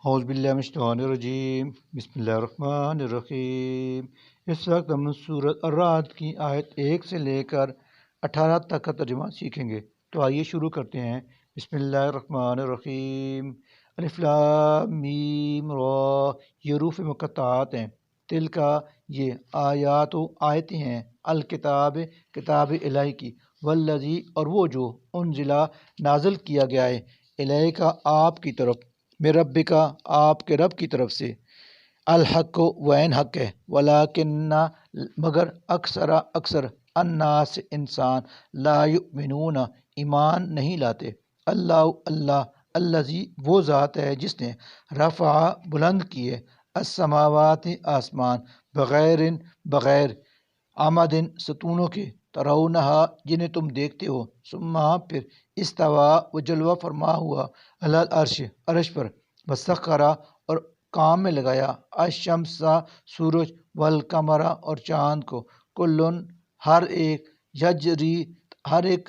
اعوذ باللہ من الشیطان الرجیم، بسم اللہ الرحمن الرحیم۔ اس وقت ہم سورۃ الرعد کی آیت 1 سے لے کر 18 تک کا ترجمہ سیکھیں گے، تو آئیے شروع کرتے ہیں۔ بسم اللہ الرحمن الرحیم۔ الف لام میم را، یہ حروف مقطعات ہیں۔ تل کا، یہ آیات و آیتیں ہیں، الکتاب، کتاب الہی کی، والذی، اور وہ جو، انزلہ، نازل کیا گیا ہے، الیک، آپ کی طرف، میں رب کا، آپ کے رب کی طرف سے، الحق، و عین حق ہے، ولیکن، مگر، اکثر الناس، انسان، لا یؤمنون، ایمان نہیں لاتے۔ اللہ الذی، وہ ذات ہے جس نے رفع، بلند کیے، السماوات، آسمان، بغیر عمد، ستونوں کے، ترونہا، جنہیں تم دیکھتے ہو، ثم، پھر، استوا، وہ جلوہ فرما ہوا، علی العرش، عرش پر، وسخرا، اور کام میں لگایا، الشمس، سورج، والقمر، اور چاند کو، کلن، ہر ایک،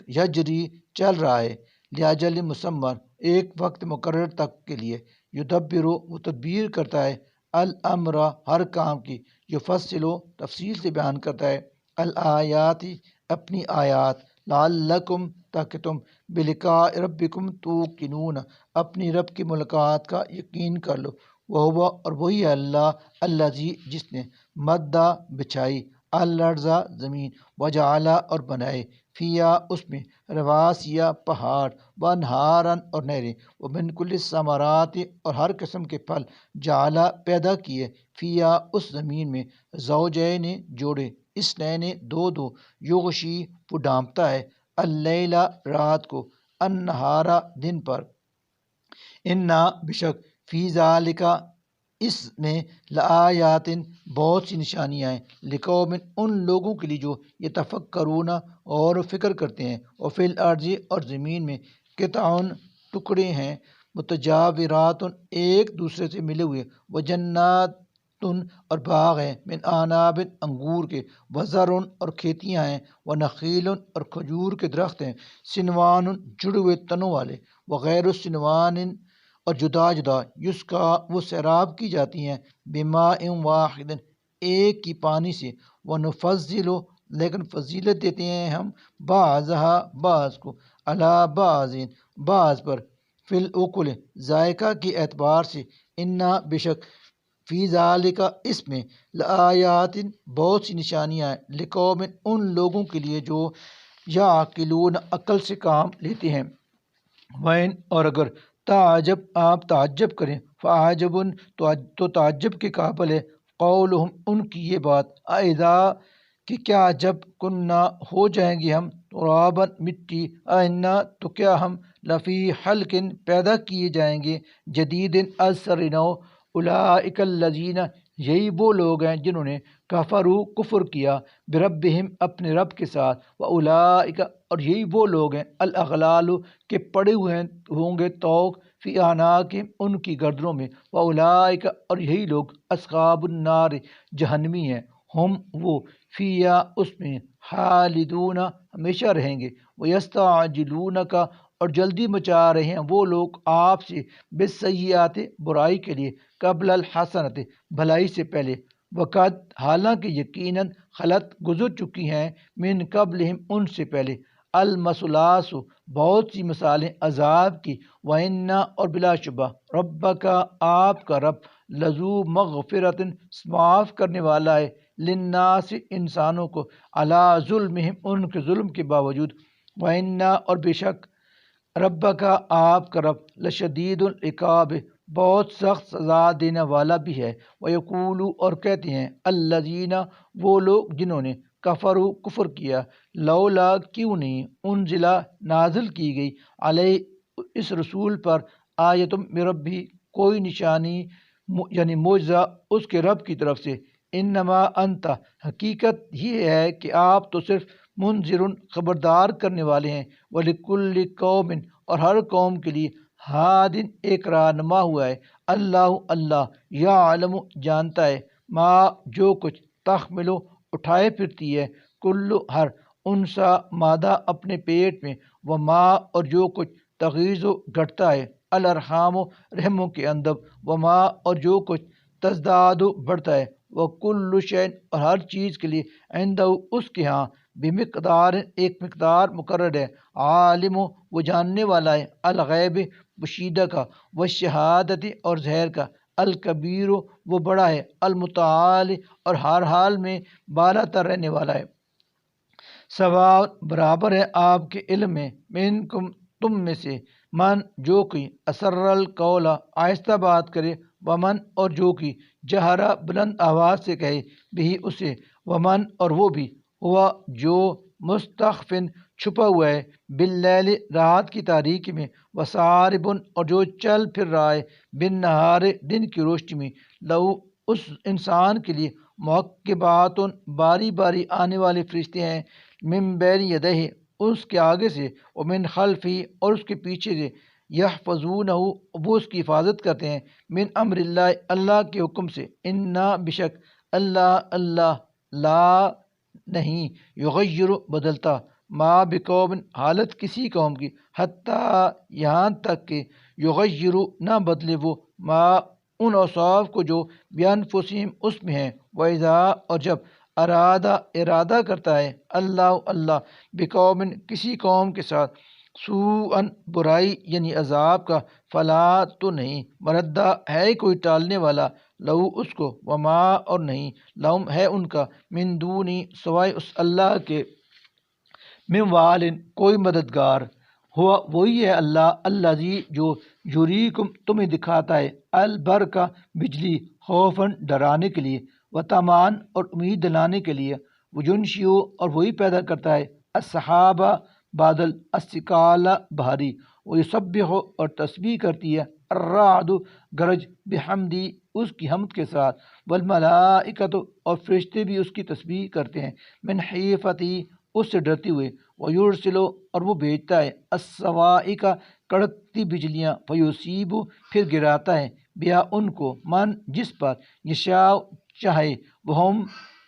یجری، چل رہا ہے، لیاجل مسمى، ایک وقت مقرر تک کے لیے، یدبر، وہ تدبیر کرتا ہے، الامر، ہر کام کی، یفصل، تفصیل سے بیان کرتا ہے، الآیات، اپنی آیات، لعلکم، تاکہ تم، بلقاء ربکم توقنون، اپنی رب کی ملاقات کا یقین کر لو، وہو، اور وہی ہے اللہ، الذی، جس نے، مدہ، بچھائی، الارض، زمین، وجعل، اور بنائے، فیا، اس میں، رواسیہ، پہاڑ، وانہارن، اور نہریں، ومن کل الثمرات، اور ہر قسم کے پھل، جعل، پیدا کیے، فیا، اس زمین میں، زوجین، جوڑے، اثنین، دو، یغشی، وہ ڈانپتا ہے، اللیل، رات کو، النہار، دن پر، انا، بشک، فی ذالک، اس میں، لآیات، بہت سی نشانیاں ہیں، لقوم، ان لوگوں کے لیے جو، یتفکرون، اور فکر کرتے ہیں، وفی الارض، اور زمین میں، قطع، ٹکڑے ہیں، متجاورات، ایک دوسرے سے ملے ہوئے، وجنات، اور باغ ہیں، من اعناب، انگور کے، وزر، اور کھیتیاں ہیں، ونخیل، اور کھجور کے درخت ہیں، سنوان، جڑے ہوئے تنوں والے، وغیر السنوان، اور جدا، یسقا، وہ سیراب کی جاتی ہیں، بماء واحد، ایک ہی پانی سے، ونفضل، لیکن فضیلت دیتے ہیں ہم، بعضھا، بعض کو، علی بعض، بعض پر، فی الاکل، ذائقہ کے اعتبار سے، انا، بشک، فی ذالک، اس میں، لآیات، بہت سی نشانیاں ہیں، لقوم، ان لوگوں کے لیے جو، یعقلون، عقل سے کام لیتے ہیں، وین، اور اگر، تعجب، آپ تعجب کریں، فعجب، تو تعجب کے قابل ہے، قولہم، ان کی یہ بات، اذا، کہ کیا جب، کننا، ہو جائیں گے ہم، ترابا، مٹی، انا، تو کیا ہم، لفی خلق، پیدا کیے جائیں گے، جدید، از سر نو، اولئک الذین، یہی وہ لوگ ہیں جنہوں نے، کفروا، کفر کیا، بربہم، اپنے رب کے ساتھ، واولئک، اور یہی وہ لوگ ہیں، الاغلال، کہ پڑے ہوئے ہوں گے طوق، فی اعناقہم، ان کی گردنوں میں، واولئک، اور یہی لوگ، اصحاب النار، جہنمی ہیں، ہم، وہ، فیہا، اس میں، خالدون، ہمیشہ رہیں گے، ویستعجلونک، اور جلدی مچا رہے ہیں وہ لوگ آپ سے، بالسیئات، برائی کے لیے، قبل الحسنۃ، بھلائی سے پہلے، وقد، حالانکہ یقیناً، خلط، گزر چکی ہیں، من قبلہم، ان سے پہلے، المثلاث، بہت سی مثالیں عذاب کی، وَإِنَّ، اور بلا شبہ، ربک، آپ کا رب، لذو مغفرۃ، معاف کرنے والا ہے، للناس، انسانوں کو، علی ظلمہم، ان کے ظلم کے باوجود، وَإِنَّ، اور بے شک، ربک، آپ کا رب، لشدید العقاب، بہت سخت سزا دینے والا بھی ہے، ویقول، اور کہتے ہیں، الذین، وہ لوگ جنہوں نے، کفروا، کفر کیا، لولا، کیوں نہیں، انزلہ، نازل کی گئی، علیہ، اس رسول پر، آیتم من ربہ، کوئی نشانی، یعنی معجزہ، اس کے رب کی طرف سے، انما انت، حقیقت یہ ہے کہ آپ تو صرف، منذر، خبردار کرنے والے ہیں، وَلِكُلِّ قَوْمٍ، اور ہر قوم کے لیے، ہاد، ایک رہنما ہوا ہے، اللہ یعلم، جانتا ہے، ما، جو کچھ، تحمل، اٹھائے پھرتی ہے، کل، ہر، انثی، مادہ، اپنے پیٹ میں، وما، اور جو کچھ، تغیظ، گھٹتا ہے، الارحام رحموں کے اندر، وما اور جو کچھ تزداد بڑھتا ہے، وکل شیء اور ہر چیز کے لیے عندہ اس کے ہاں بمقدار ایک مقدار مقرر ہے، عالم وہ جاننے والا ہے، الغیب پوشیدہ کا، والشہادت اور ظاہر کا، الکبیر وہ بڑا ہے، المتعال اور ہر حال میں بالا تر رہنے والا ہے۔ سواء برابر ہے آپ کے علم میں، منکم تم میں سے، من جو کوئی اسر القول آہستہ بات کرے، ومن اور جو کوئی جہرا بلند آواز سے کہے، بھی اسے، ومن اور وہ بھی، ہوا جو مستخفن چھپا ہوا ہے، باللیل رات کی تاریکی میں، وساربن اور جو چل پھر رہا ہے، بالنہار دن کی روشنی میں، لہو اس انسان کے لیے معقبات باری باری آنے والے فرشتے ہیں، من بین یدہ اس کے آگے سے، ومن خلفی اور اس کے پیچھے سے، یحفظونہ وہ اس کی حفاظت کرتے ہیں، من امر اللہ اللہ کے حکم سے، انا بشک اللہ لا نہیں، یغیر بدلتا، ما بقوم حالت کسی قوم کی، حتیٰ یہاں تک کہ یغیر نہ بدلے وہ، ما ان اوصاف کو جو بانفسہم اس میں ہیں، وَإِذَا اور جب ارادہ کرتا ہے اللہ بقوم کسی قوم کے ساتھ، سوءً برائی یعنی عذاب کا، فلا تو نہیں، مردہ ہے کوئی ٹالنے والا، لہو اس کو، وما اور نہیں، لہم ہے ان کا، من دونی سوائے اس اللہ کے، من والن کوئی مددگار، ہوا وہی ہے اللہ، الذی جو یریکم تمہیں دکھاتا ہے، البرق بجلی، خوفاً ڈرانے کے لیے، وطمعاً اور امید دلانے کے لیے، وینشئ اور وہی پیدا کرتا ہے، السحاب بادل، الثقال بھاری، ویسبح اور تسبیح کرتی ہے، الرعد گرج، بحمدی اس کی حمد کے ساتھ، والملائکۃ اور فرشتے بھی اس کی تسبیح کرتے ہیں، من خیفتی اس سے ڈرتے ہوئے، ویرسل اور وہ بھیجتا ہے، الصواعق کڑکتی بجلیاں، فیصیب پھر گراتا ہے، بیا ان کو، من جس پر، یشاء چاہے، وہم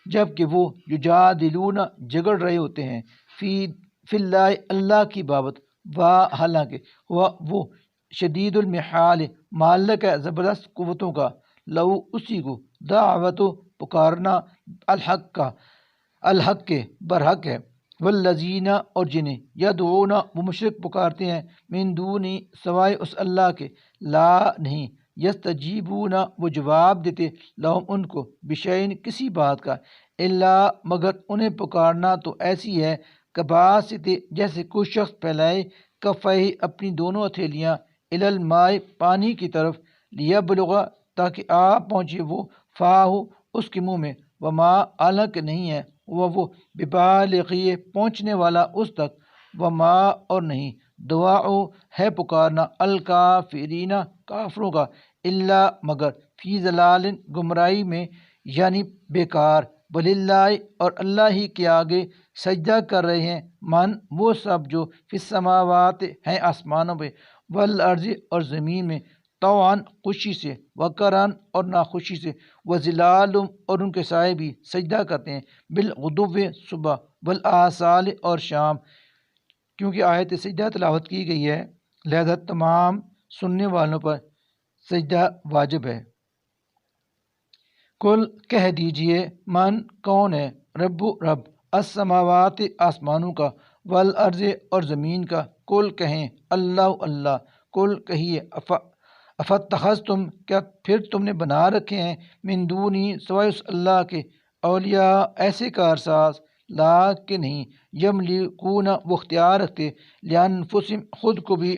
جب کہ وہ، یجادلون جگڑ رہے ہوتے ہیں، فی اللہ اللہ کی بابت، حالانکہ وہ شدید المحال مالک ہے زبردست قوتوں کا، لو اسی کو، دعوت پکارنا، الحق کے برحق ہے، والذین اور جنہیں، یدعون وہ مشرک پکارتے ہیں، من دونی سوائے اس اللہ کے، لا نہیں، یستجیبون وہ جواب دیتے، لہم ان کو، بشیء کسی بات کا، الا مگر انہیں پکارنا تو ایسی ہے، کباسط جیسے کوئی شخص پھیلائے، کفیہ اپنی دونوں ہتھیلیاں، الی الماء پانی کی طرف، لیبلغ تاکہ آ پہنچے وہ، فاہ اس کے منہ میں، وما حالانکہ نہیں ہے وہ ببالغیہ پہنچنے والا اس تک، وما اور نہیں، دعاؤ ہے پکارنا، الکافرین کافروں کا، الا مگر، فی ضلال گمراہی میں یعنی بیکار، وللہ اور اللہ ہی کے آگے سجدہ کر رہے ہیں، من وہ سب جو فی السماوات ہیں آسمانوں میں، والارض اور زمین میں، طوعاً خوشی سے، وکرہاً اور ناخوشی سے، وظلال اور ان کے سائے بھی سجدہ کرتے ہیں، بالغدو صبح، والآصال اور شام، کیونکہ آیت سجدہ تلاوت کی گئی ہے لہذا تمام سننے والوں پر سجدہ واجب ہے۔ کل کہہ دیجئے، من کون ہے، رب السماوات آسمانوں کا، والارض اور زمین کا، کل کہیں اللہ کل کہیے، افاتخذتم کیا پھر تم نے بنا رکھے ہیں، من دونی سوائے اس اللہ کے، اولیاء ایسے کارساز، لا کہ نہیں، یملکون وہ اختیار رکھتے، لانفسہم خود کو بھی،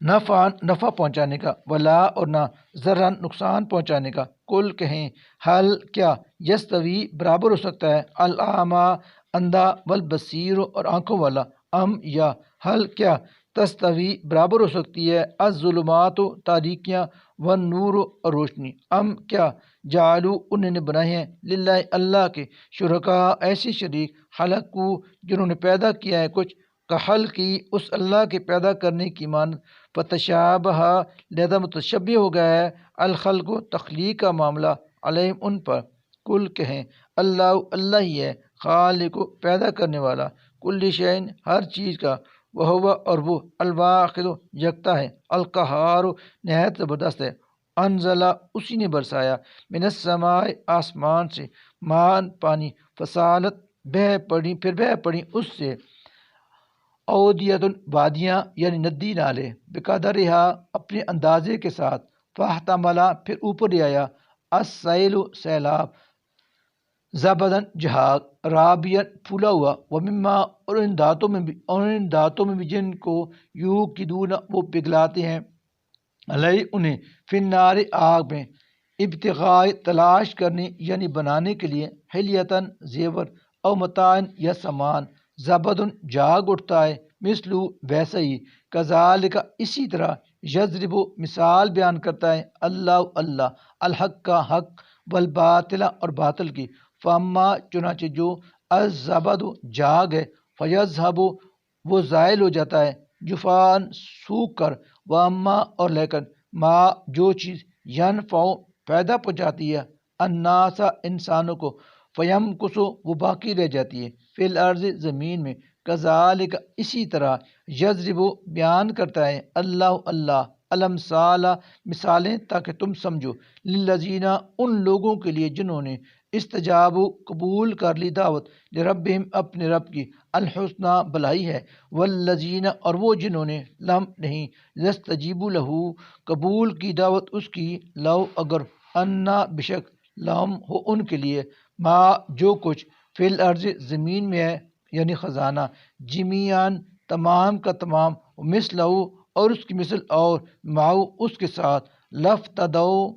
نفع پہنچانے کا، ولا اور نہ ضرر نقصان پہنچانے کا، کل کہیں حل کیا، یستوی برابر ہو سکتا ہے، الاعمیٰ اندھا، والبصیر اور آنکھوں والا، ام یا حل کیا، تستوی برابر ہو سکتی ہے، الظلمات تاریکیاں، والنور اور روشنی، ام کیا، جعلوا انہوں نے بنائے ہیں، للہ اللہ کے، شرکاء ایسے شریک، خلقو جنہوں نے پیدا کیا ہے کچھ، کخلقی اس اللہ کے پیدا کرنے کی مانند، فتشابہ لہذا متشبہ ہو گیا ہے، الخلق تخلیق کا معاملہ، علیہم ان پر، کل کہیں اللہ ہی ہے، خالق پیدا کرنے والا، کل شیء ہر چیز کا، وہ اور وہ الواحد یکتا ہے، القہار نہایت زبردست ہے۔ انزلہ اسی نے برسایا، من السماء آسمان سے، مان پانی، فصالت پھر بہہ پڑی اس سے، اودیت وادیاں یعنی ندی نالے، بقدرہا اپنے اندازے کے ساتھ، فاحتملا پھر اوپر لے آیا، السیل سیلاب، زبدن جہاز، رابین پھولا ہوا، ومما اور ان دانتوں میں بھی جن کو یوقدون وہ پگھلاتے ہیں، علیہ انہیں، فی النار آگ میں، ابتغاء تلاش کرنے یعنی بنانے کے لیے، حلیتن زیور، او متاعن یا سامان، زبدن جاگ اٹھتا ہے، مثلو ویسا ہی، کذالک اسی طرح، یضرب مثال بیان کرتا ہے، اللہ الحق کا حق، والباطل اور باطل کی، فاما چنانچہ جو الزبد جاگ ہے، فیذہب وہ زائل ہو جاتا ہے، جفان سوکھ کر، واما اور لیکن ما جو چیز ینفع پیدا پہنچاتی ہے، الناس انسانوں کو، فیمکث وہ باقی رہ جاتی ہے، فی الارض زمین میں، کذالک اسی طرح، یضرب بیان کرتا ہے، اللہ الامثال مثالیں تاکہ تم سمجھو، للذین ان لوگوں کے لیے جنہوں نے، استجابوا قبول کر لی دعوت، لربہم اپنے رب کی، الحسنی بھلائی ہے، والذین اور وہ جنہوں نے، لم نہیں، یستجیبوا لہ قبول کی دعوت اس کی، لو اگر، انا بشک، لہم ہو ان کے لیے، ما جو کچھ، فی الارض زمین میں ہے یعنی خزانہ، جمیعاً تمام کا تمام، مثلہ اور اس کی مثل، اور معو اس کے ساتھ، لفتدوا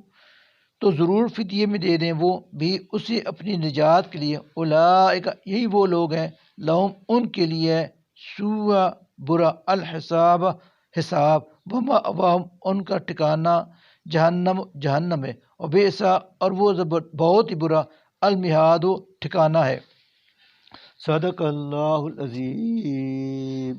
تو ضرور فدیے میں دے دیں وہ بھی اسے اپنی نجات کے لیے، اولئک یہی وہ لوگ ہیں، لہم ان کے لیے، سوء برا، الحساب حساب، ومأواہم ان کا ٹھکانہ، جہنم ہے، وبئس اور وہ بہت ہی برا، المہاد ٹھکانہ ہے۔ صدق اللہ العظیم۔